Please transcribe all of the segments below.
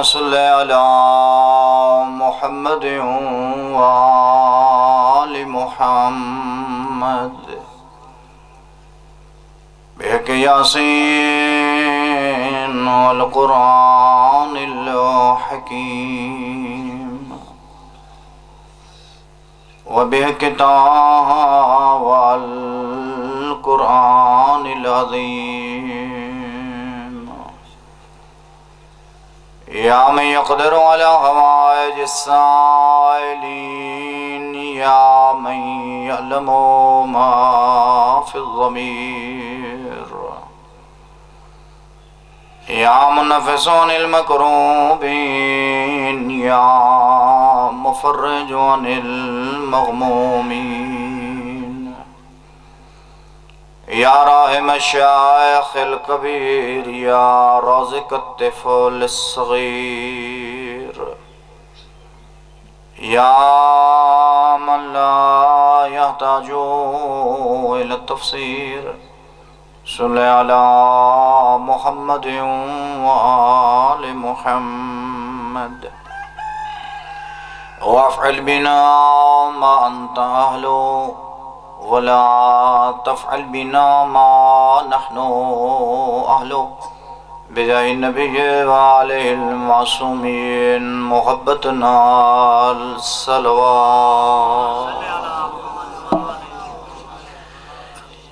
صل على محمد وآل محمد بحق ياسين والقرآن الحكيم وبحق طه والقرآن العظيم يا من يقدر على هوائج السائلين يا من يعلم ما في الضمير يا منفس عن المكروبين يا مفرج عن المغمومين يا راحم الشيخ الكبير يا رازق الطفل الصغير يا من لا يحتاج إلى التفسير صل على محمد وآل محمد وافعل بنا ما أنت أهله ولا تفعل بنا ما نحن أهله بجاه النبي وعليه المعصومين محبتنا الصلوات.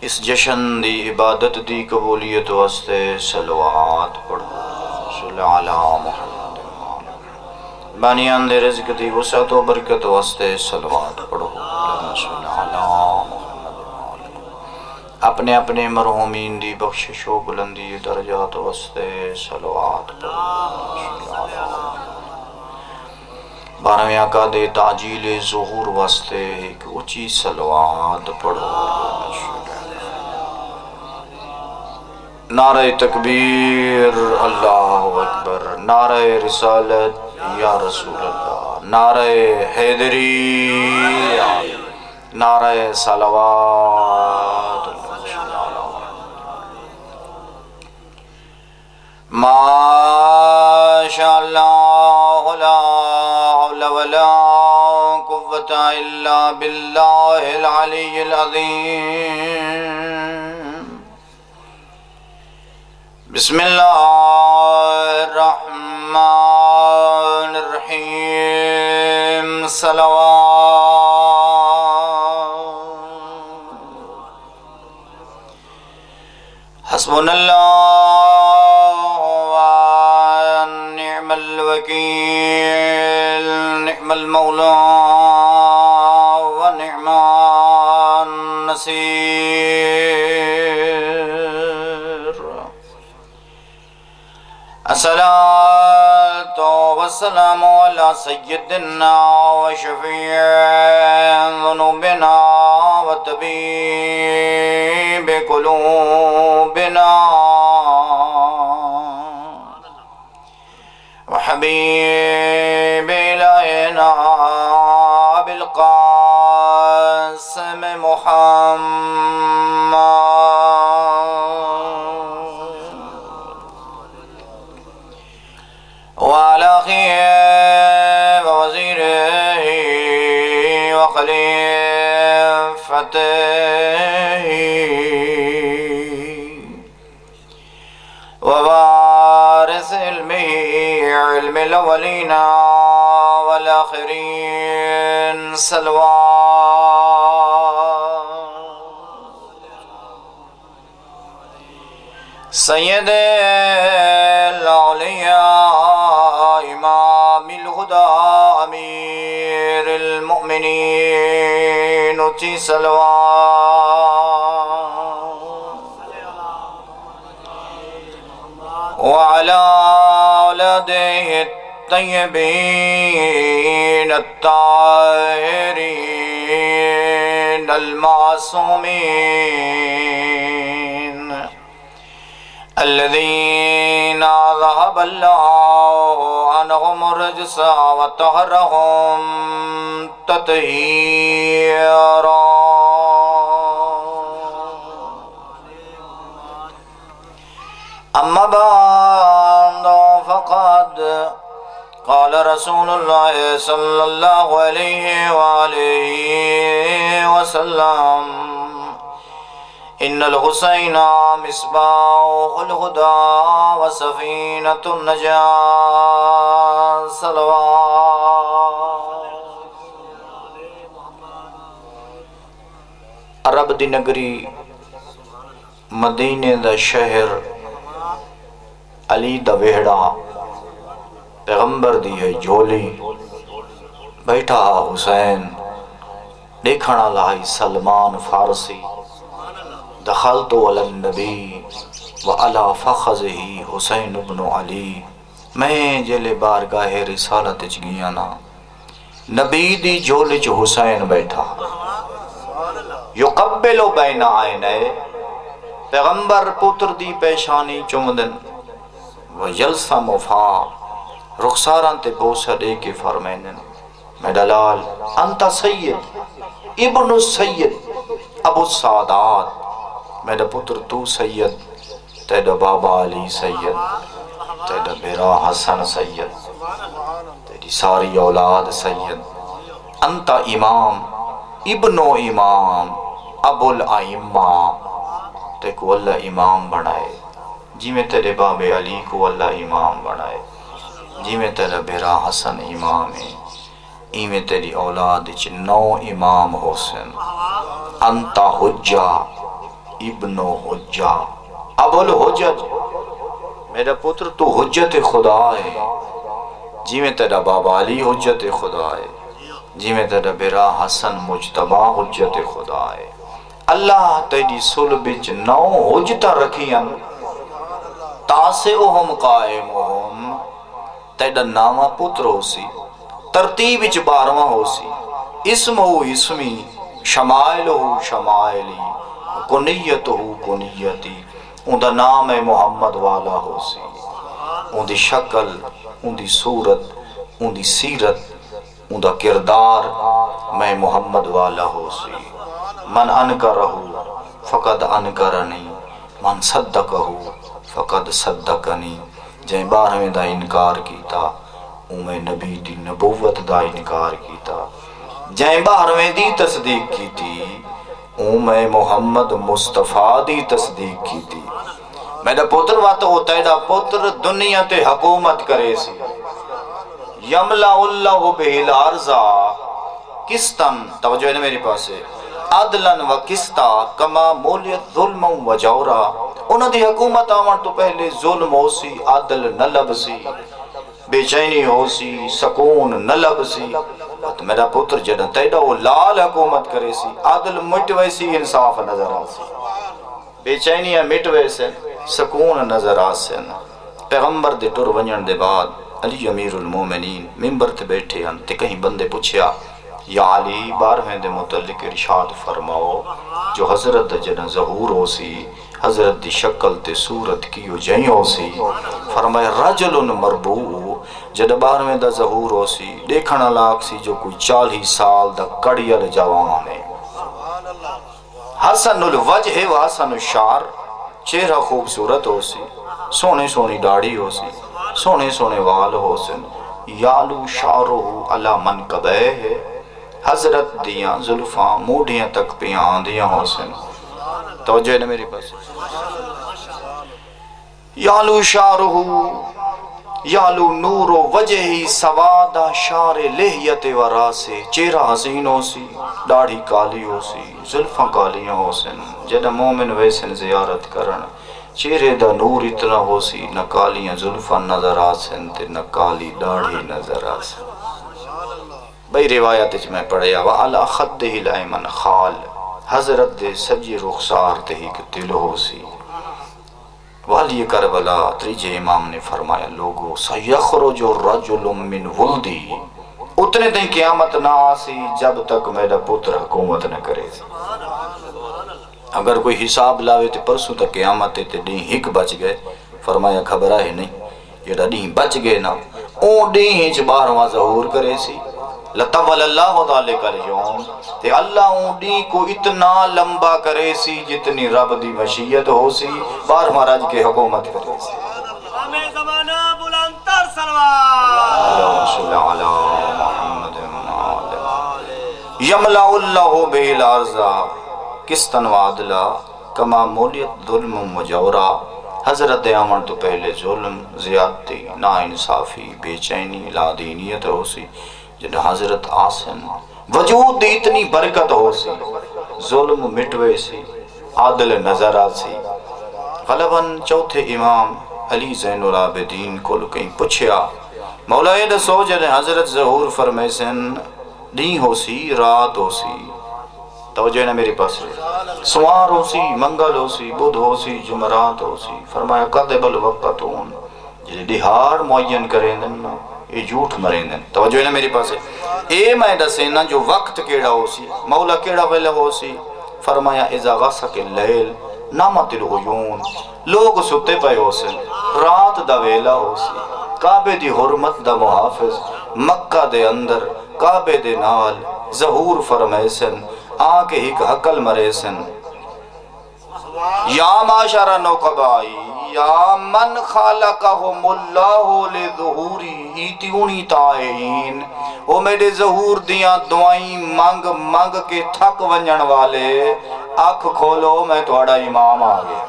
اس جشن دی عبادت دی قبولیت واسطے صلوات پڑھو. صلی علی محمد بانیان دے رزق دی وسعت و برکت واسطے صلوات پڑھو. صلی علی محمد اپنے اپنے مرحومین دی بخشش و بلندی درجات واسطے صلوات پڑھو. صلی علی بارہویں آقا دے تعجیل ظہور واسطے ایک اونچی صلوات پڑھو. نعرہ تکبیر اللہ اکبر، نعرہ رسالت یا رسول اللہ، نعرہ حیدری، نعرہ صلوات. ما شاء اللہ لا حول ولا قوة الا باللہ العلی العظیم. بسم اللہ الرحمن الرحیم. صلوات. حسبنا اللہ ونعم الوکیل، نعم المولا ونعم النصير. الصلاة والسلام على سيدنا وشفيع ذنوبنا وطبيب قلوبنا وحبيب إلهنا أبي القاسم محمد وعلى أخيه ووزيره وخليفته ووارث علمه علم الأولين والآخرين. صلوات. سید الأولياء إمام الهدى أمير المؤمنين أتي صلوات. وعلى أولاده الطيبين الطاهرين المعصومين الذين ذهب الله عنهم الرجس وطهرهم تطهيرا. أما بعد فقد قال رسول الله صلى الله عليه وآله وسلم إن الحسين مصباح الهدى وسفينة النجاة صلوات عرب دی نگری مدینے دا شہر علی دا ویڑا پیغمبر دی ہے جھولی بیٹھا حسین دیکھنا لائی سلمان فارسی دخلت علی النبی وعلا فخذہ حسین ابن علی میں جلے بارگاہ رسالت گیا نا نبی دی جھولی چ حسین بیٹھا یقبل بین عینے پیغمبر پتر دی پیشانی چومدن وجلسہ مفا رخساران تے بوسہ دے کے فرمینن میرا لال انت سید ابن السید ابو السعادات میرا پتر تو سید تیرا بابا علی سید تیرا بیرا حسن سید تیری ساری اولاد سید انت امام ابن امام ابو الائمہ تے کو اللہ امام بنائے جی میں تیرے باب علی کو اللہ امام بنائے جی میں تیرا بیرا حسن امام ہے ای میں تیری اولاد چ 9 امام حسن انتا حجہ ابن حجہ ابو الحجج میرا پتر تو حجت خدا ہے جی میں تیرا بابا علی حجت خدا ہے جی میں تیرا بیرا حسن مجتبہ حجت خدا ہے اللہ تیری صلب وچ 9 حجتاں رکھیاں تاسعہم قائمہم تیرا نامہ پتر ہو سی ترتیب وچ 12واں ہو سی اسم ہو اسمی شمائل ہو شمائلی کنیت ہو کنیتی ان دا نام ہے محمد والا ہو سی ان دی شکل ان دی صورت ان دی سیرت ان دا کردار میں محمد والا ہو سی من انکرہو فقد انکرنی من صدقہو فقد صدقنی جائیں 12ویں دا انکار کیتا او میں نبی دی نبوت دا انکار کیتا جائیں 12ویں دی تصدیق کیتی او میں محمد مصطفیٰ دی تصدیق کیتی میرا پتر واتا ہوتا ہے دا پتر دنیا تے حکومت کرے سی یملا اللہ بہل ارضا کستن توجہ ہے نا میرے پاس ہے عدلن و کستا کما مولیت ظلم و جورا انہوں دی حکومت آمان تو پہلے ظلم ہو سی عدل نہ لب سی بے چینی ہو سی سکون نہ لب سی تو میرا پتر جنہ تیڑا وہ لال حکومت کرے سی عدل مٹوے سی انصاف نظر آ سی بے چینی مٹوے سے سکون نظر آ سے پیغمبر دے ٹر ونجن دے بعد علی امیر المومنین ممبر تے بیٹھے ہیں تے کہیں بندے پوچھیا یا علی 12ویں دے متعلق ارشاد فرماؤ جو حضرت جنہ ظہور ہو سی حضرت دی شکل تے صورت کی ہو جائیں ہو سی فرمائے رجل مربوع جنہ 12ویں دا ظہور ہو سی دیکھنا لاک سی جو کوئی 40 سال دا کڑیل جوان ہے حسن الوجہ و حسن الشعر چہرہ خوبصورت ہو سی سونے سونی داڑھی ہو سی سونے سونے وال ہو سن یالو شعرہ علی منکبہ ہے حضرت دیاں ظلفاں موڑیاں تک پیاں دیاں ہو سن توجہ ہے نا میری پاس یالو شعرہ یالو نور و وجہی سوادہ شار لحیت و راسے چہرہ حسین ہو سی داڑھی کالی ہو سی ظلفاں کالیاں ہو سن جنہ مومن ویسن زیارت کرن چہرے دا نور اتنا ہو سی نہ کالیاں ظلفاں نظر آسن تے نہ کالی داڑھی نظر آسن بھئی روایت اچھ میں پڑھیا وَعَلَى خَدِّهِ الْأَيْمَنْ خال حضرت دے سجی رخسار تے ہی دل ہو سی والی کربلا تریجے امام نے فرمایا لوگو سَيَخْرُجُ الرَّجُلُ مِنْ وُلْدِي اتنے دن قیامت نہ آسی جب تک میرا پتر حکومت نہ کرے سی اگر کوئی حساب لاوے تے پرسوں تک قیامت تے ڈیں ہک بچ گئے فرمایا خبرہ ہے نہیں یہ ڈیں بچ گئے نا اون ڈیں ہچ 12واں ظہور کرے سی لطول اللہ تعالی کر یوم تے اللہ اون ڈیں کو اتنا لمبا کرے سی جتنی رب دی مشیت ہو سی 12واں رج کے حکومت کرے سی یملا اللہ بہ الارض قسطا وعدلا کما مولیت ظلم مجورا. حضرت آمن تو پہلے ظلم، زیادتی، نا انصافی، بے چینی، لا دینیت ہو سی. جن حضرت آسن وجود دی اتنی برکت ہو سی، ظلم مٹوے سی، عادل نظر آسی. غلباً چوتھے امام علی زین العابدین کو کہیں پوچھیا مولا اے دسو جن حضرت ظہور فرمائے سن نہیں ہو سی رات ہو سی. توجہ ہے نا میرے پاس، سوار ہو سی، منگل ہو سی، بدھ ہو سی، جمعرات ہو سی. فرمایا قدب الوقتون جی دہار معین کریں دن یہ جھوٹ مریں دن. توجہ ہے نا میرے پاس. اے میں دسے نا جو وقت کیڑا ہو سی، مولا کیڑا ویلے ہو سی. فرمایا اذا غسق اللیل نامت العیون، لوگ ستے پہ ہو سے، رات دا ویلا ہو سی. کعبے دی حرمت دا محافظ مکہ دے اندر کعبے دے نال ظہور فرمائے سن آکے ہک حقل مرے سن. یا معاشر نوقبائی یا من خالقہم اللہ لظہوری ایتیونی تائین. او میرے ظہور دیاں دعائیں مانگ مانگ کے تھک ونجن والے، آنکھ کھولو میں تھوڑا امام آگے.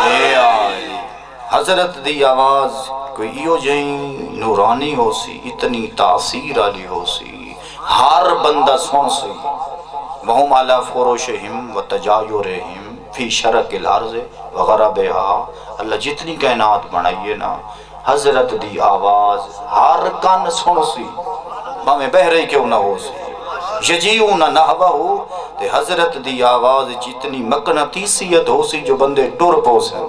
اے آئی حضرت دی آواز کوئی ایو جائیں نورانی ہو سی، اتنی تاثیر علی ہو سی، ہر بندہ سن سی. وہم علی فروشہم و تجایرہم فی شرق الارض وغربہا. اللہ جتنی کائنات بنائیے نا، حضرت دی آواز ہر کن سن سی، ہمیں بہرے کیوں نہ ہو سی. یجیون نحوہ تے حضرت دی آواز جتنی مقناطیسیت ہو سی جو بندے ٹر پوسیں.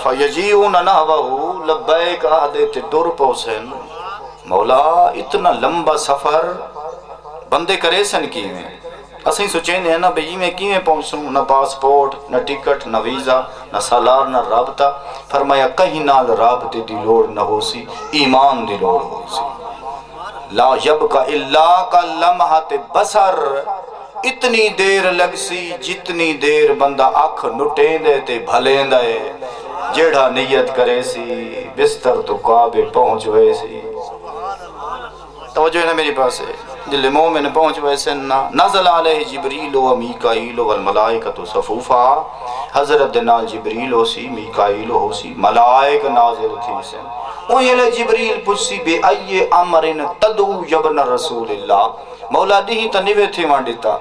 فیجیون نحوہ لبیک آہدے تے ٹر پوسیں. مولا اتنا لمبا سفر بندے کرے سن کی میں اسیں سوچیں ہیں نا بھئی میں کی میں پہنچوں، نہ پاسپورٹ، نہ ٹکٹ، نہ ویزا، نہ سالار، نہ رابطہ. فرمایا کہیں نال رابطے دی لوڑ نہ ہو سی، ایمان دی لوڑ ہو سی. لا یبقى الا کا لمحات بصر، اتنی دیر لگ سی جتنی دیر بندہ اکھ نٹیں دے تے بھلیں دے. جیڑا نیت کرے سی بستر تو کعبے پہنچ ہوئے سی. توجہ ہے نا میری پاس ہے. دل مومن پہنچ ویسے نزل علیہ جبریل و میکائیل والملائکۃ صفوفا. حضرت نال جبریل ہو سی، میکائیل ہو سی، ملائک نازل تھی سن. اوہی جبریل پوچھی بے ای امرن تدعو یبن رسول اللہ. مولا دی تا نوے تھی وہاں دیتا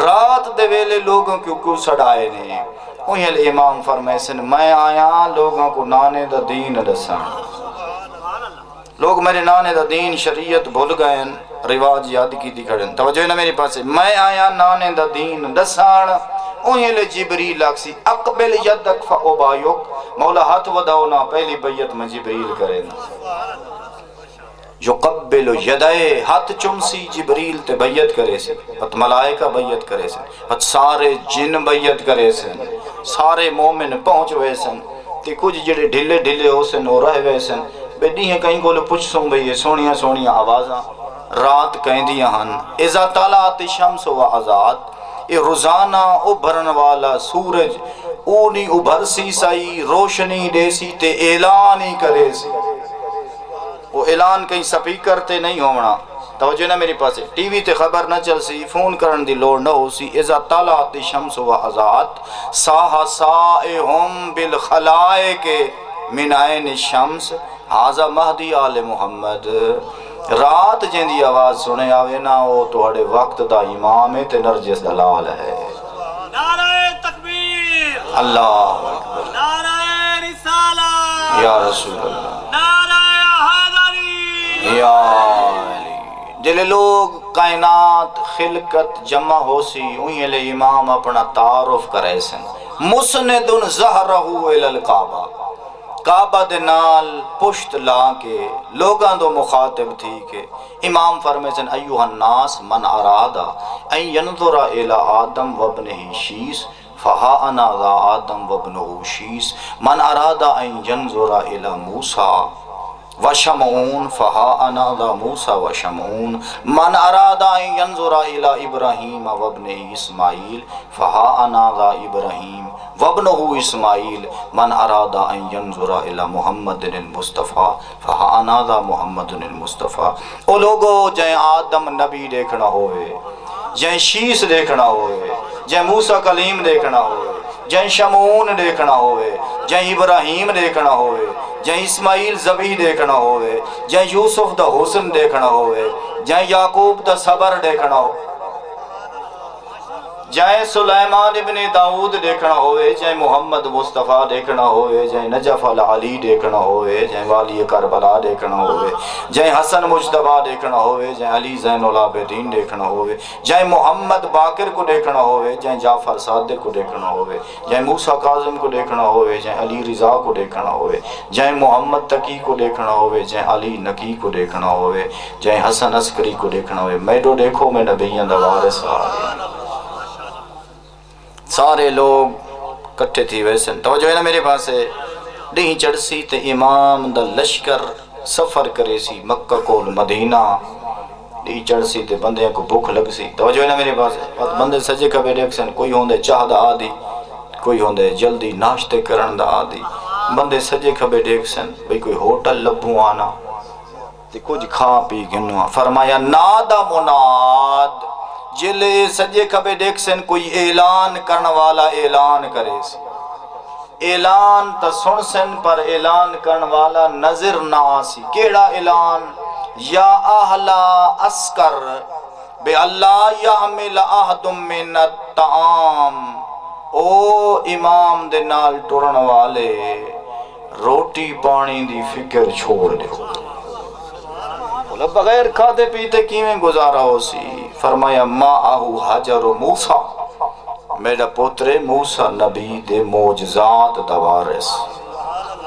رات دے ویلے لوگوں کو سڑائے نے. اوہی امام فرمائے سن میں آیا لوگوں کو نانے دا دین دسان. لوگ میرے نانے دا دین شریعت بھول گئے، رواج یاد کی دی کھڑن. توجہ نا میرے پاس، میں آیا نانے دا دین دسان. اوہی جبریل آکسی اقبل یدک فاوبایک. مولا ہاتھ وداؤ نا، پہلی بیعت میں جبریل کرے نا. یقبل یدائے ہاتھ چمسی جبریل تے بیعت کرے سے. ہت ملائکہ بیعت کرے سے، ہت سارے جن بیعت کرے سے، سارے مومن پہنچ ہوئے سن. تے کچھ جڑے ڈھلے ڈھلے ہو سن اور رہ ہوئے سن. بیڈی ہیں کہیں کو پوچھ سوں بھئی یہ سونیاں سونیاں آوازاں رات کہیں دیا ہن. اذا طلعت الشمس و آزاد، اے روزانہ ابھرن والا سورج اونی ابھر سی سائی روشنی دے سی تے اعلان ہی کرے سی. وہ اعلان کہیں سپیکر تے نہیں ہونا. توجہ نہ میری پاس، ٹی وی تے خبر نہ چل سی، فون کرن دی لوڑ نہ ہو سی. اذا طلعت الشمس و آزاد ساہ سائہم بالخلائق من عین الشمس حاضر مہدی آل محمد. رات جن دی آواز سنے آوے نا وہ توڑے وقت دا امام تے نرجس دلال ہے. نعرہ تکبیر، اللہ اکبر، نعرہ رسالہ، یا رسول اللہ، نعرہ حیدری، یا علی. جلے لوگ کائنات خلقت جمع ہو سی انہی لے امام اپنا تعارف کرے سن. مسندن زہرہ الالکعبہ، کعبہ دے نال پشت لا کے لوگاں دو مخاطب تھی کہ امام فرمائے سن ایوہ الناس من ارادہ ان ینظر الى آدم وابنہ شیس فہا انا ذا آدم وابنہ شیس. من ارادہ ان ینظر الى موسیٰ وشمعون فہا انا ذا موسیٰ وشمعون. من ارادہ ان ینظر الى ابراہیم وابنہ اسماعیل فہا انا ذا ابراہیم وابنہ اسماعیل من اراد ان ینظر الی محمد المصطفیٰ فہا ذا محمد المصطفیٰ۔ او لوگو جائیں آدم نبی دیکھنا ہوئے، جائیں شیس دیکھنا ہوئے، جائیں موسیٰ کلیم دیکھنا ہوئے، جائیں شمعون دیکھنا ہوئے، جائیں ابراہیم دیکھنا ہوئے، جائیں اسماعیل ذبیح دیکھنا ہوئے، جائیں یوسف دا حسن دیکھنا ہوئے، جائیں یعقوب دا صبر دیکھنا ہو، جائیں سلیمان ابن داؤد دیکھنا ہوئے، جائیں محمد مصطفیٰ دیکھنا ہوئے، جائیں نجف العلی دیکھنا ہوئے، جائیں والی کربلا دیکھنا ہوئے، جائیں حسن مجتبیٰ دیکھنا ہوئے، جائیں علی زین العابدین دیکھنا ہوئے، جائیں محمد باقر کو دیکھنا ہوئے، جائیں جعفر صادق کو دیکھنا ہوئے، جائیں موسیٰ کاظم کو دیکھنا ہوئے، جائیں علی رضا کو دیکھنا ہوئے، جائیں محمد تقی کو دیکھنا ہوئے، جائیں علی نقی کو دیکھنا ہوئے، جائیں حسن عسکری کو دیکھنا ہوئے، میڈو دیکھو میں نبیان دا وارث آگے۔ سارے لوگ کٹھے تھی ویسن توجہ ہے نا میرے پاس ہے۔ ڈہیں چڑھ سی تے امام دا لشکر سفر کرے سی مکہ کول مدینہ، ڈہیں چڑھ سی تے بندے کو بھوک لگ سی، توجہ ہے نا میرے پاس ہے۔ بندے سجے کبے دیکھ سن، کوئی ہوندے چاہ دا آدھی، کوئی ہوندے جلدی ناشتے کرن دا آدھی، بندے سجے کبے دیکھ سن بھئی کوئی ہوٹل لبھوں آنا تے کچھ کھا پی گنوا۔ فرمایا نادا مناد، جلے سجے کبے دیکھ سن کوئی اعلان کرن والا اعلان کرے سی، اعلان تا سن سن پر اعلان کرن والا نظر نہ آسی۔ کیڑا اعلان؟ یا اہلا اسکر بے اللہ یعمل احد من الطعام، او امام دے نال ٹرن والے روٹی پانی دی فکر چھوڑ دے، بغیر کھادے پیتے کیویں گزارا ہو سی۔ فرمایا ماہو حجر موسیٰ، میرا پوترے موسیٰ نبی دے معجزات دا وارث،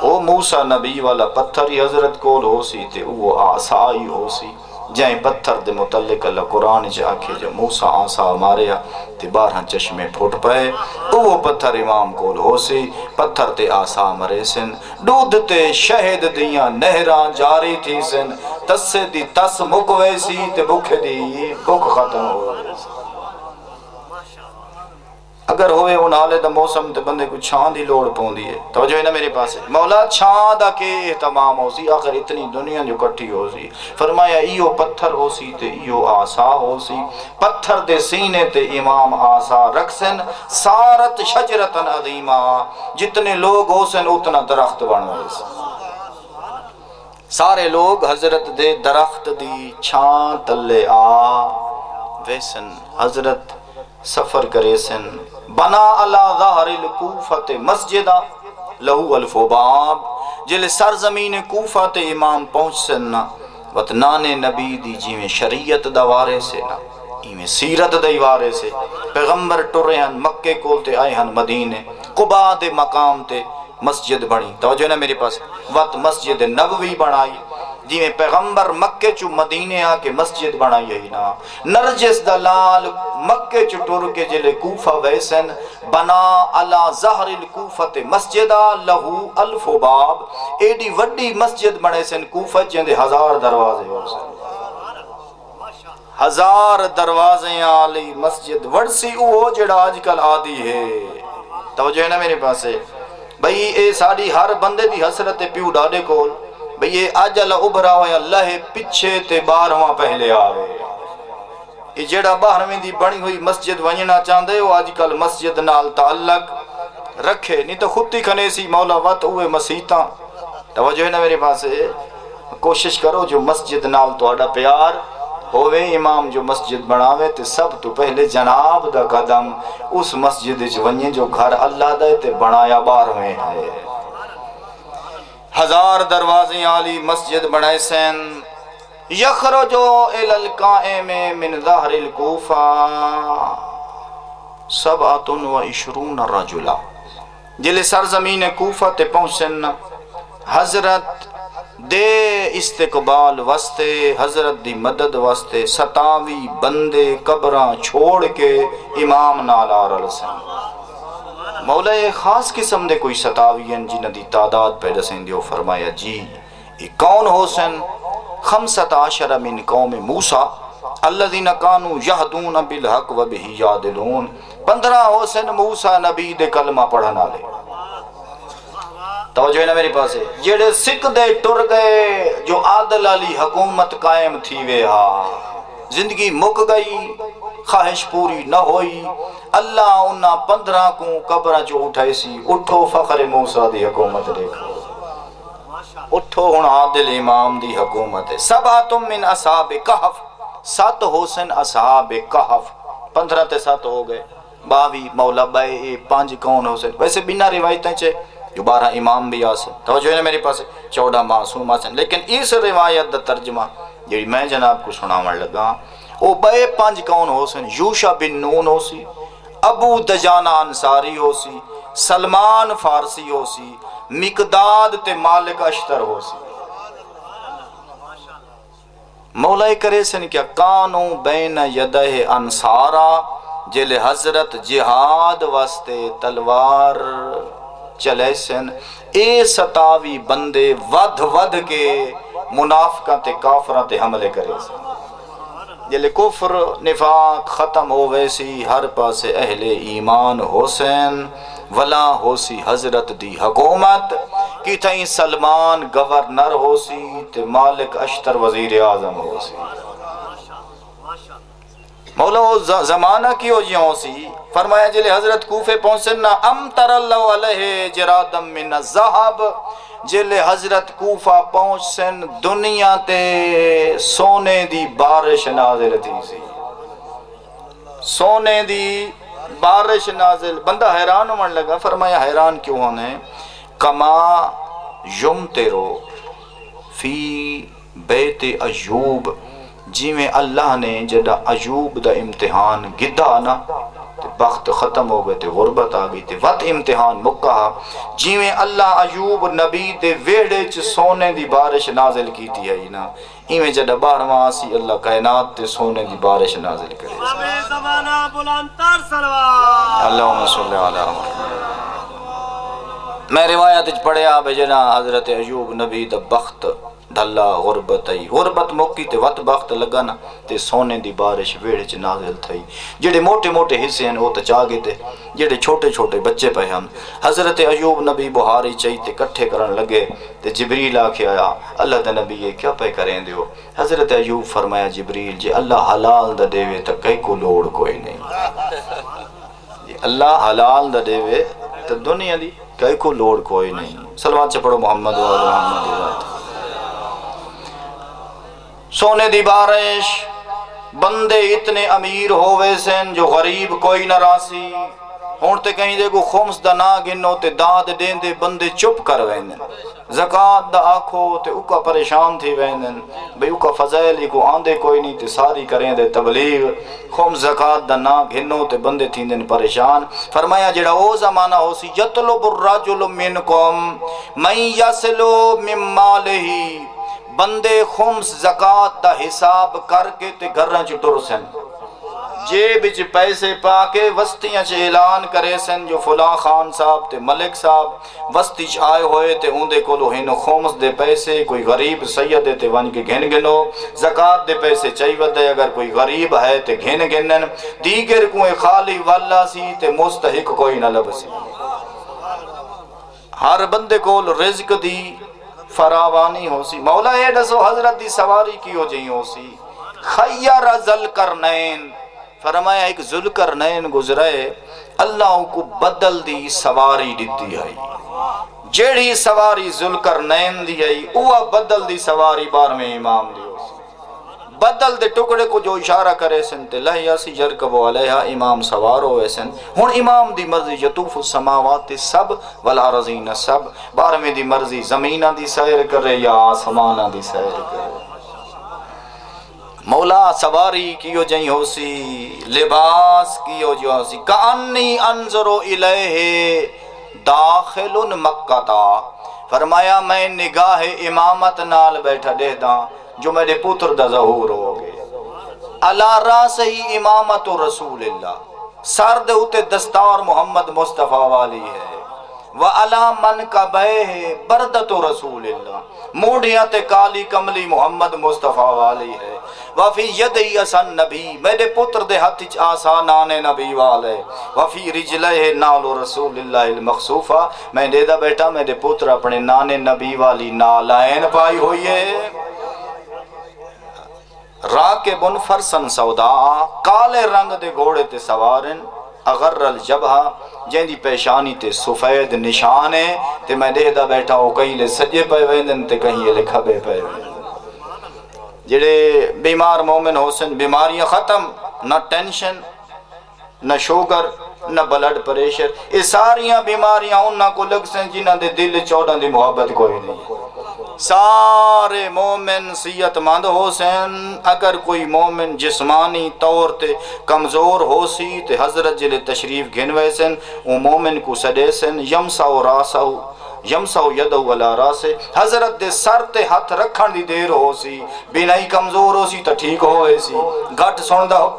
او موسیٰ نبی والا پتھر ہی حضرت کول ہو سی تے وہ آسائی ہو سی، جائیں پتھر دے متعلق اللہ قرآن جا کے جو موسیٰ آسا ماریا تے 12 چشمے پھوٹ پائے، وہ پتھر امام کول ہو سی، پتھر تے آسا مرے سن، دودھ تے شہد دیاں نہراں جاری تھی سن، تسے دی تس مکوے سی تے بھوک دی بھوک ختم ہو گئے سی۔ اگر ہوئے انہالے دا موسم تے بندے کو چھان دی لوڑ پوندی ہے، توجہ ہے نا میرے پاس ہے۔ مولا چھان دا کے اہتمام ہو سی، آخر اتنی دنیا جو کٹھی ہو سی۔ فرمایا ایو پتھر ہو سی تے ایو آسا ہو سی، پتھر دے سینے تے امام آسا رکھسن، سارت شجرتن عظیمہ، جتنے لوگ ہو سن اتنا درخت بنوائے سن۔ سارے لوگ حضرت دے درخت دی چھان تلے آ ویسن، حضرت سفر کرے سن۔ بنا علی ظہر الکوفہ مسجدہ لہو الف باب، جلے سرزمین کوفہ تے امام پہنچ سن، وطنان نبی دی جیویں شریعت دا وارے سے نا ایویں سیرت دا وارے سے، پیغمبر ٹرے ہن مکے کول تے آئے ہن مدینے، قباء دے مقام تے مسجد بنی، توجہ نا میرے پاس، وقت مسجد نبوی بنائی، جی پیغمبر مکے چو مدینے آ کے مسجد بنائی ہے نا، نرجس دلال مکے چو ٹر کے جلے کوفہ ویسن، بنا علی ظہر الکوفہ مسجدہ لہو الف باب، ایڈی وڈی مسجد بنے سن کوفہ جندے 1000 دروازے ہو سن، 1000 دروازے آلی مسجد وڑسی اوہ جڑا آج کل آدھی ہے، توجہ ہے نا میرے پاس ہے۔ بھئی اے ساڑی ہر بندے دی حسرت پیو ڈاڈے کول، بھئی یہ اجل ابھرا ہویا اللہ پچھے تے 12واں پہلے آوے، یہ جڑا 12ویں دی بنی ہوئی مسجد ونجنا چاندے ہو آج کل مسجد نال تعلق رکھے، نہیں تو خود ہی کھنے سی مولا وط ہوئے مسیطاں، توجہ ہے نا میرے پاس ہے۔ کوشش کرو جو مسجد نال تو اڈا پیار ہوئے، امام جو مسجد بناوے تے سب تو پہلے جناب دا قدم اس مسجد ونجے جو گھر اللہ دے تے بنایا 12ویں ہے۔ 1000 دروازے علی مسجد بنائے سن، یخرجو الی القائم من ظہر الکوفہ 27 رجلا، جلے سرزمین کوفہ تے پہنچن، حضرت دے استقبال واسطے، حضرت دی مدد واسطے 27 بندے قبراں چھوڑ کے امام نال آ رہے سن۔ مولا خاص قسم دے کوئی 27 جنہ دی تعداد پیدا سن دیو، فرمایا جی یہ کون ہو سن؟ 15 من قوم موسیٰ، الذین کانوا یہدون بالحق و بہ یعدلون 15 حسن موسیٰ نبی دے کلمہ پڑھن والے توجہ ہے نا میری پاس جڑے سکھ دے ٹر گئے جو عادل علی حکومت قائم تھی وے ہا زندگی مک گئی خواہش پوری نہ ہوئی اللہ انہاں 15 کو قبر چ اٹھائے سی اٹھو فخر موسیٰ دی حکومت دیکھو اٹھو ہن عادل امام دی حکومت ہے سبعۃ من اصحاب کہف 7 حسن اصحاب کہف 15 تے 7 ہو گئے 22 مولا بے 5 کون حسن ویسے بنا روایتیں چے جو 12 امام بھی آسن توجہ ہے میرے پاس 14 معصوم آسن لیکن اس روایت دا ترجمہ جی میں جناب کو سناون لگا او بے 5 کون حسن یوشع بن نون ہو سی ابو دجانہ انصاری ہو سی سلمان فارسی ہو سی مقداد تے مالک اشتر ہو سی مولا کرے سن کیا کانوں بین یدہ انصارا جل حضرت جہاد واسطے تلوار چلے سن اے 27 بندے ود کے منافقاں تے کافراں تے حملے کرے سن جلے کفر نفاق ختم ہو ویسی ہر پاسے اہل ایمان حسین ولا ہو سی حضرت دی حکومت کی تھیں سلمان گورنر ہو سی تے مالک اشتر وزیر اعظم ہو سی مولا زمانہ کی ہو جی ہو سی فرمایا جلے حضرت کوفے پہنچن نا امطر اللہ علیہ جرادم من الذہب جلے حضرت کوفہ پہنچ سن دنیا تے سونے دی بارش نازل تھی سی سونے دی بارش نازل بندہ حیران ہونے لگا فرمایا حیران کیوں ہونے کما یمطرو فی بیت ایوب جی میں اللہ نے جدہ ایوب دا امتحان گدھا نا تے بخت ختم ہو گئے تے غربت آ گئی تے وقت امتحان مکہ جی میں اللہ ایوب نبی دے ویڑے چ سونے دی بارش نازل کی تھی ہے نا ایویں جدہ 12واں آسی اللہ کائنات تے سونے دی بارش نازل کرے امام زمانہ بلندتر سلوات اللہم صلی علی محمد میں روایت پڑھیا بجنا حضرت ایوب نبی دا بخت ڈھلا غربت آئی غربت موکی تے وقت بخت لگانا تے سونے دی بارش ویڑے چ نازل تھئی جڑے موٹے موٹے حصے ہیں وہ تے چاگے تے جڑے چھوٹے چھوٹے بچے پہ ہم حضرت ایوب نبی بہاری چاہی تے کٹھے کرن لگے تے جبریل آکھے آیا اللہ دا نبی یہ کیا پہ کریں دیو حضرت ایوب فرمایا جبریل جی اللہ حلال دا دیوے تا کئی کو لوڑ کوئی نہیں اللہ حلال دا دیوے تا دنیا دی کئی کو لوڑ کوئی نہیں صلوات سے پڑھو محمد و علی محمد سونے دی بارش بندے اتنے امیر ہوئے سن جو غریب کوئی نہ راسی ہون تے کہیں دے کو خمس دا نا گنو تے داد دین دے بندے چپ کر ویندن زکاة دا آکھو تے اوکا پریشان تھی ویندن بھئی اوکا فضائلی کو آندے کوئی نہیں تے ساری کریں دے تبلیغ خمس زکاة دا نا گنو تے بندے تھی دن پریشان فرمایا جڑا او زمانہ ہو سی یطلب الرجل منکم من یسلو من مالہی بندے خمس زکاة دا حساب کر کے تے گھرن چٹر سن جیب چ پیسے پا کے وستیاں چ اعلان کرے سن جو فلاں خان صاحب تے ملک صاحب وستی چ آئے ہوئے تے اون دے کولو ہن خمس دے پیسے کوئی غریب سید تے ون کے گھن گنو زکاة دے پیسے چاہی ودے اگر کوئی غریب ہے تے گھن گنن دیگر کوئی خالی والا سی تے مستحق کوئی نہ لبسی ہر بندے کول رزق دی فراوانی ہو سی مولا اے دسو حضرت دی سواری کی ہو جئی ہو سی خیر ذوالقرنین فرمایا ایک ذوالقرنین گزرے اللہ کو بدل دی سواری دیتی ہے جیڑی سواری ذوالقرنین دی ہے اوہ بدل دی سواری بار میں امام دی ہو سی بدل دے ٹکڑے کو جو اشارہ کرے سن تے لہیا سی جرکب علیہا امام سوار ہوئے سن ہن امام دی مرضی یطوف السماوات سب والارضین سب بارہویں دی مرضی زمینہ دی سیر کرے یا آسمانہ دی سیر کرے مولا سواری کیو جائیں ہو سی لباس کیو جو ہو سی کانی انظرو الیہ داخل مکہ فرمایا میں نگاہ امامت نال بیٹھا دے دا جو میرے پتر دا ظہور ہو گئے اللہ راس ہی امامت رسول اللہ سر دے ہوتے دستار محمد مصطفیٰ والی ہے وَعَلَى مَنْ كَبَيْهِ بَرْدَةُ رَسُولِ اللہ، موڑیاں تے کالی کملی محمد مصطفیٰ والی ہے۔ وَفِي يَدِهِ عَصًا النَّبِيِّ، میرے پتر دے ہاتھ وچ آسا نانے نبی والے۔ وَفِي رِجْلَيْهِ نَعْلُ رَسُولِ اللَّهِ الْمَخْصُوفَةِ، میں دے دا بیٹا میرے پتر اپنے نانے نبی والی نالائن پائی ہوئی ہے۔ راکبن فرسن سودا، کالے رنگ دے گھوڑے تے سوارن، اغر الجبہا، جن دی پیشانی تے سفید نشان ہے، تے میں دے دا بیٹھا ہو کہیں لے سجے پہ ویندن تے کہیں لے کھبے پہ ویندن۔ جڑے بیمار مومن ہو سن، بیماریاں ختم، نہ ٹینشن، نہ شوگر، نہ بلڈ پریشر، یہ ساریاں بیماریاں انہاں کو لگ سن جنہاں دے دل چوڑاں دی محبت کوئی نہیں۔ سارے مومن صحت مند ہو سن، اگر کوئی مومن جسمانی طور تے کمزور ہو سی تے حضرت جلے تشریف گھنوے سن، وہ مومن کو سڈے سن، یمساو راساو یمساو یدو علی راسے، حضرت دے سر تے ہاتھ رکھن دی دیر ہو سی، بینائی کمزور ہو سی تو ٹھیک ہوئے سی، گھٹ سندہ ہو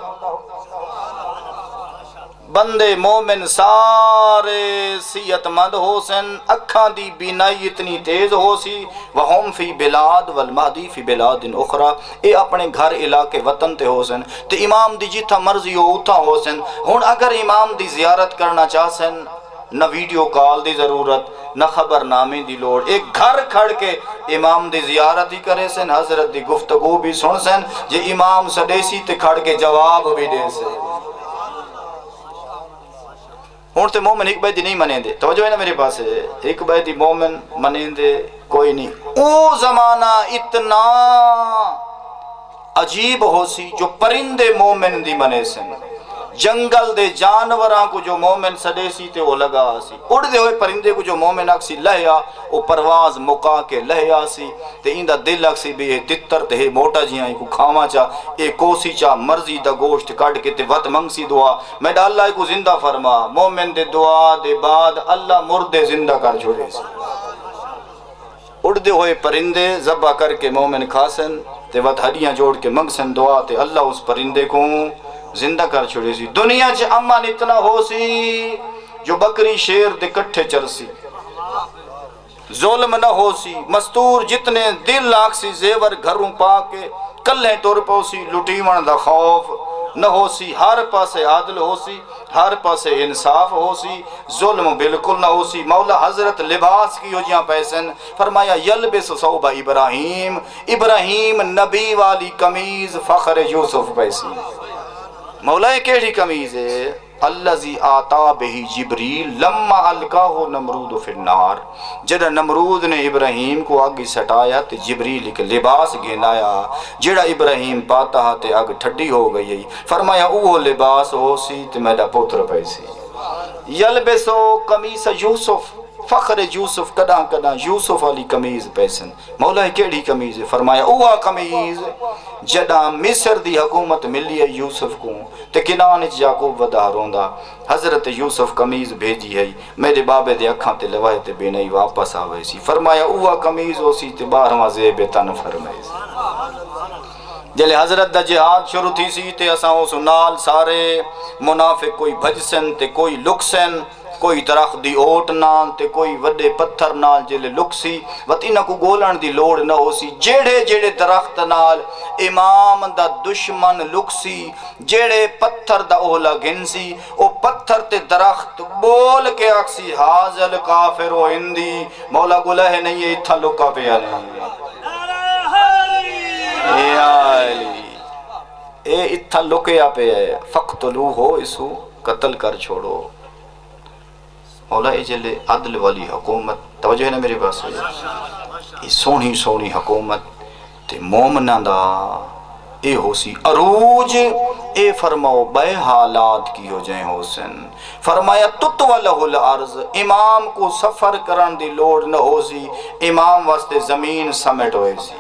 بندے مومن سارے صحت مند ہو سن، اکھاں دی بینائی اتنی تیز ہو سی، وہم فی بلاد والمہدی فی بلاد اخرى، اے اپنے گھر علاقے وطن تے ہو سن، تے امام دی جتھا مرضی ہو اتھا ہو سن۔ ہن اگر امام دی زیارت کرنا چاہ سن، نہ ویڈیو کال دی ضرورت، نہ خبر نامے دی لوڑ، ایک گھر کھڑ کے امام دی زیارت ہی کرے سن، حضرت دی گفتگو بھی سن سن، جے امام سڈیسی تے کھڑ کے جواب بھی دے سن۔ ہون تے مومن ایک بیدی نہیں منیں دے، توجہ ہے نا میرے پاس ہے، ایک بیدی مومن منیں دے کوئی نہیں۔ او زمانہ اتنا عجیب ہو سی جو پرندے مومن دی منے سن، جنگل دے جانوراں کو جو مومن سڈے سی تے وہ لگا سی، اڑ دے ہوئے پرندے کو جو مومن اکسی لہیا، وہ پرواز مکا کے لہیا سی، تے ایندہ دل اکسی بھی ہے تتر تے ہے موٹا جیاں کو کھاما چا، اے کوسی چا مرضی دا گوشت کٹ کے تے وط منگسی دعا، میں دا اللہ کو زندہ فرما، مومن دے دعا دے بعد اللہ مردے زندہ کر چھوڑے سی۔ اڑدے ہوئے پرندے ذبح کر کے مومن کھاسن تے وط ہڈیاں جوڑ کے منگسن دعا تے اللہ اس پرندے کو زندہ کر چھوڑے سی۔ دنیا چ امن اتنا ہو سی جو بکری شیر دے کٹھے چرسی، ظلم نہ ہو سی، مستور جتنے دل لاکھ سی زیور گھروں پا کے کلیں ٹور پو سی، لٹیون دا خوف نہ ہو سی، ہر پاسے عادل ہو سی، ہر پاسے انصاف ہو سی، ظلم بالکل نہ ہو سی۔ مولا حضرت لباس کی ہو جہاں پیسن، فرمایا یلبس صوبہ ابراہیم، ابراہیم نبی والی قمیض فخر یوسف پیسی۔ مولا کیڑی قمیض ہے؟ الذی آتا بہی جبریل لما القاہ نمرود فی النار، جڑا نمرود نے ابراہیم کو آگ سٹایا تے جبریل ایک لباس گھنایا، جڑا ابراہیم پاتا تے آگ ٹھڈی ہو گئی، فرمایا اوہ لباس ہو سی تے میرا پتر پیسی۔ یلبسو قمیص یوسف، فخر یوسف، کداں کداں یوسف والی قمیض پیسن۔ مولا کیڑی قمیض ہے؟ فرمایا اوہ قمیض جداں مصر دی حکومت ملی ہے یوسف کو تے کنان اچ یعقوب ودا روندا، حضرت یوسف قمیض بھیجی ہے، میرے بابے دے اکھاں تے لوائے تے بے نہیں واپس آوے سی، فرمایا اوہ قمیض ہو سی تے 12واں زیب تن فرمائے سی۔ جلے حضرت دا جہاد شروع تھی سی تے اساں اس نال سارے منافق کوئی بھجسن تے کوئی لکسن، کوئی درخت دی اوٹ نال تے کوئی وڈے پتھر نال جلے لکسی، وط انہاں کو گولن دی لوڑ نہ ہو سی، جیڑے جیڑے درخت نال امام دا دشمن لکسی، جیڑے پتھر دا اولا گھنسی، او پتھر تے درخت بول کے اکسی حاضل کافر و ہندی، مولا گلہ ہے نہیں یہ اتھا لکا پیا نہیں، اے آلی اے اتھا لکیا پیا ہے، فقتلو ہو اسو قتل کر چھوڑو۔ مولا اے جلے عدل والی حکومت، توجہ ہے نا میرے پاس، یہ سونی سونی حکومت تے مومنہ دا اے ہو سی عروج، اے فرماؤ بے حالات کی ہو جائیں ہو سن، فرمایا تطولہ الارض، امام کو سفر کرن دی لوڑ نہ ہو سی، امام واسطے زمین سمیٹ ہوئے سی۔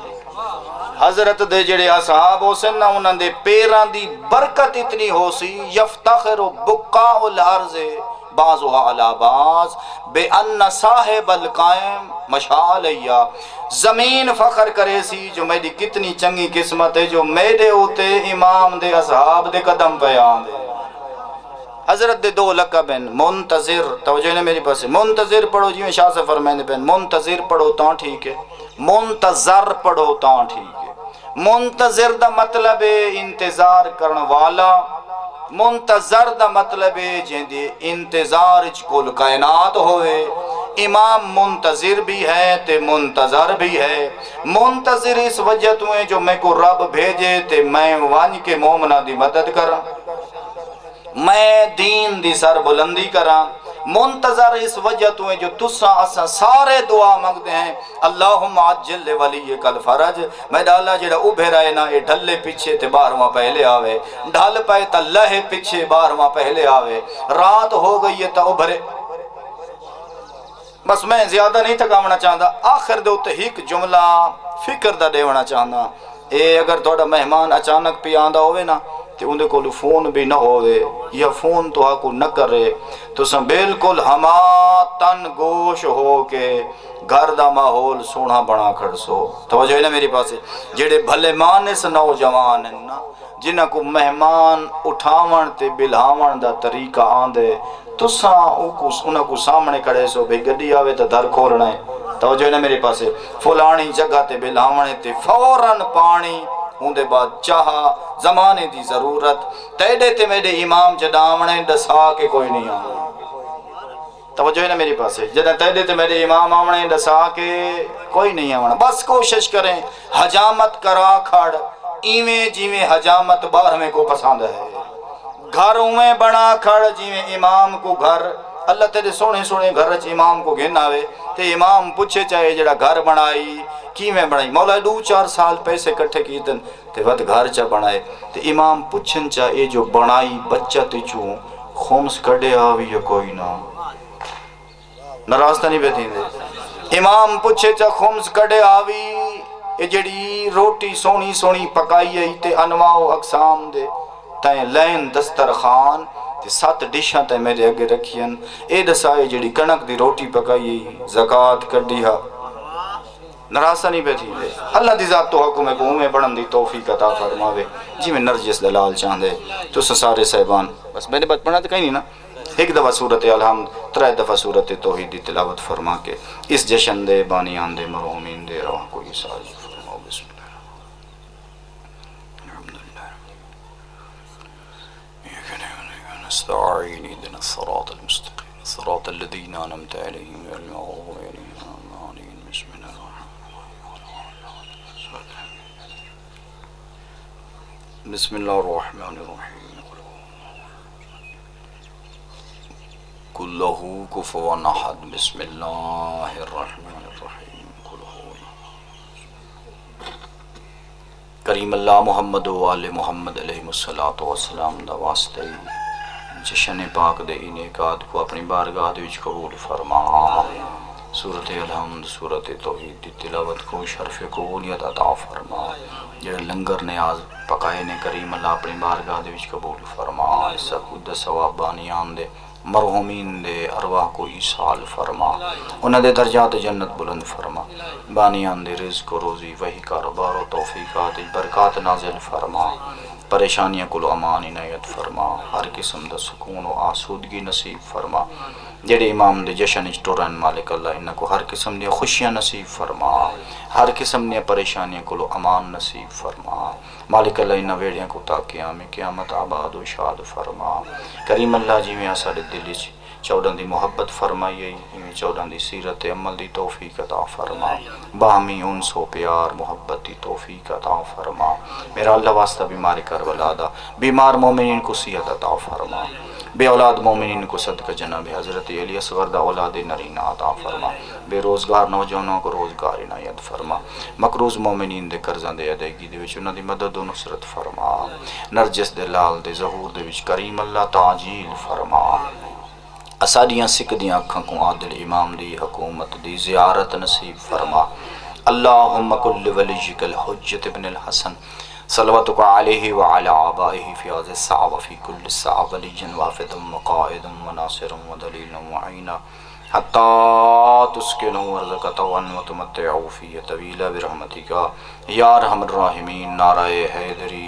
حضرت دے جڑے اصحاب ہو سن نا انہاں دے پیران دی برکت اتنی ہو سی، یفتخر بقاء الارض بعضها علی بعض بے ان صاحب القائم مشالیہ، زمین فخر کرے سی جو میری کتنی چنگی قسمت ہے جو میرے ہوتے امام دے اصحاب دے قدم پہ آن دے۔ حضرت دے دو لقب ہیں منتظر، توجہ نے میری پاس، منتظر پڑھو جی میں شاہ سے فرمائیں پہ، منتظر پڑھو تاں ٹھیک ہے، منتظر پڑھو تاں ٹھیک ہے۔ منتظر دا مطلب ہے انتظار کرن والا، منتظر دا مطلب ہے جہندے انتظار اچ کل کائنات ہوئے۔ امام منتظر بھی ہے تے منتظر بھی ہے۔ منتظر اس وجہ تو ہے جو میں کو رب بھیجے تے میں وانج کے مومنہ دی مدد کرا، میں دین دی سر بلندی کرا۔ منتظر اس وجہ تو ہے جو تسا اسا سارے دعا مانگتے ہیں، اللہم عجل لولیک الفرج، میں ڈالا جڑا ابھے رہے نا یہ ڈھلے پیچھے تے بارواں پہلے آوے، ڈھل پائے تا لہے پیچھے بارواں پہلے آوے، رات ہو گئی ہے تا ابھرے۔ بس میں زیادہ نہیں تھکاونا چاہتا، آخر دے اتے ایک جملہ فکر دا دیونا چاہتا، اے اگر تھوڑا مہمان اچانک پی آندہ ہوئے نا تے اندے کول فون بھی نہ ہوئے یا فون تو آکو نہ کرے تو سن بالکل ہما تن گوش ہو کے گھر دا ماحول سونا بنا کھڑ سو۔ توجہ ہے نا میری پاس، جڑے بھلے مانس نوجوان ہیں نا جنہاں کو مہمان اٹھاون تے بلہاون دا طریقہ آندے تساں انہاں کو سامنے کھڑے سو بھئی گڈی آوے تے در کھولنا ہے۔ توجہ ہے نا میرے پاس، فلانی جگہ تے بلہاون تے فوراً پانی اندے بعد چاہا زمانے دی ضرورت تیڑے تے میرے امام جدامنے ڈسا کے کوئی نہیں آنا۔ توجہ ہے نا میری پاس، جدہ تیڑے تے میرے امام آمنے ڈسا کے کوئی نہیں آنا۔ بس کوشش کریں حجامت کرا کھڑ ایویں جیویں حجامت باہر میں کو پسند ہے، گھر میں بنا کھڑ جیویں امام کو گھر اللہ تیرے سونے سونے گھر چ امام کو گھن آوے تے امام پوچھے چاہے جڑا گھر بنائی کی میں بنائی، مولا 2-4 سال پیسے کٹھے کیتن تے ود گھر چا بنائے تے امام پوچھن چاہے جو بنائی بچہ تے چوں خمس کڑے آوی یا کوئی نہ، ناراض نہیں بیٹھیں دے۔ امام پوچھے چاہ خمس کڑے آوی اے جڑی روٹی سونی سونی پکائی ہے تے انواع و اقسام دے تائیں لین دسترخوان تے 7 ڈشاں تے میرے اگے رکھین، اے دسائے جڑی کنک دی روٹی پکائی زکاة کڈی ہا، ناراض نہیں بیٹھی دے۔ اللہ دی ذات تو حکم ہے کہ میں بڑھن دی توفیق عطا فرماوے جی میں نرجس دلال چاندے تو سارے صاحبان بس میں نے بات پڑھنا تو کہیں نہیں نا، ایک دفعہ سورت الحمد 3 دفعہ سورت توحید دی تلاوت فرما کے اس جشن دے بانیان دے مرحومین دے رواں کو ساری فرماؤ۔ بسم اللہ الحمدللہ نستعین اهدنا الصراط المستقیم صراط الذین انعمت علیہم غیر المغضوب علیہم ولا الضالین۔ بسم اللہ بسم اللہ الرحمن الرحیم، قل لہو کفوا احد، بسم اللہ الرحمن الرحیم، قل هو کریم اللہ محمد و آل محمد علیہ السلام دا واسطے جشن پاک دے انعقاد کو اپنی بارگاہ دے وچ قبول فرما۔ سورت الحمد سورت توحید دی تلاوت کو شرف قبولیت عطا فرما۔ جڑا لنگر نیاز پکائے نے کریم اللہ اپنی بارگاہ دے وچ قبول فرما۔ اس خود ثواب بانیان دے مرحومین دے ارواح کو ایصال فرما، انہاں دے درجات جنت بلند فرما، بانیان دے رزق و روزی وہی کاروبار و توفیقات برکات نازل فرما، پریشانیاں کو امان عنایت فرما، ہر قسم دا سکون و آسودگی نصیب فرما۔ جڑے امام دے جشن وچ ٹرن مالک اللہ انہاں کو ہر قسم دی خوشیاں نصیب فرما، ہر قسم دی پریشانیاں کو امان نصیب فرما۔ مالک اللہ انہاں ویڑیاں کو تا قیامت آباد و شاد فرما۔ کریم اللہ جی میں ساڈے دل وچ 14 دی محبت فرمائی ہے، 14 دی سیرت عمل دی توفیق عطا فرما، باہمی انس و پیار محبت دی توفیق عطا فرما۔ میرا اللہ واسطہ بیمار کربلا دا بیمار مومنین کو صحت عطا فرما، بے اولاد مومنین کو صدقہ جناب حضرت علی اصغر دا اولاد نرینہ عطا فرما، بے روزگار نوجوانوں کو روزگار عنایت فرما، مقروض مومنین دے قرضاں دے ادائیگی دے وچ انہاں دی مدد و نصرت فرما، نرجس دے لال دے ظہور دے وچ کریم اللہ تعجیل فرما۔ اساڈیاں سکھ دیاں اکھاں کو عادل امام دی حکومت دی زیارت نصیب فرما۔ اللہم کل ولیک الحجت ابن الحسن صلواتک علیہ وعلی آبائہ فی هذه الساعة وفی کل ساعة ولیجا وافدا وقائدا وناصرا ودلیلا وعینا حتی تسکنوا ارضک طوعا وتمتعوا فیہ طویلا برحمتک یا ارحم الراحمین۔ نعرہ حیدری۔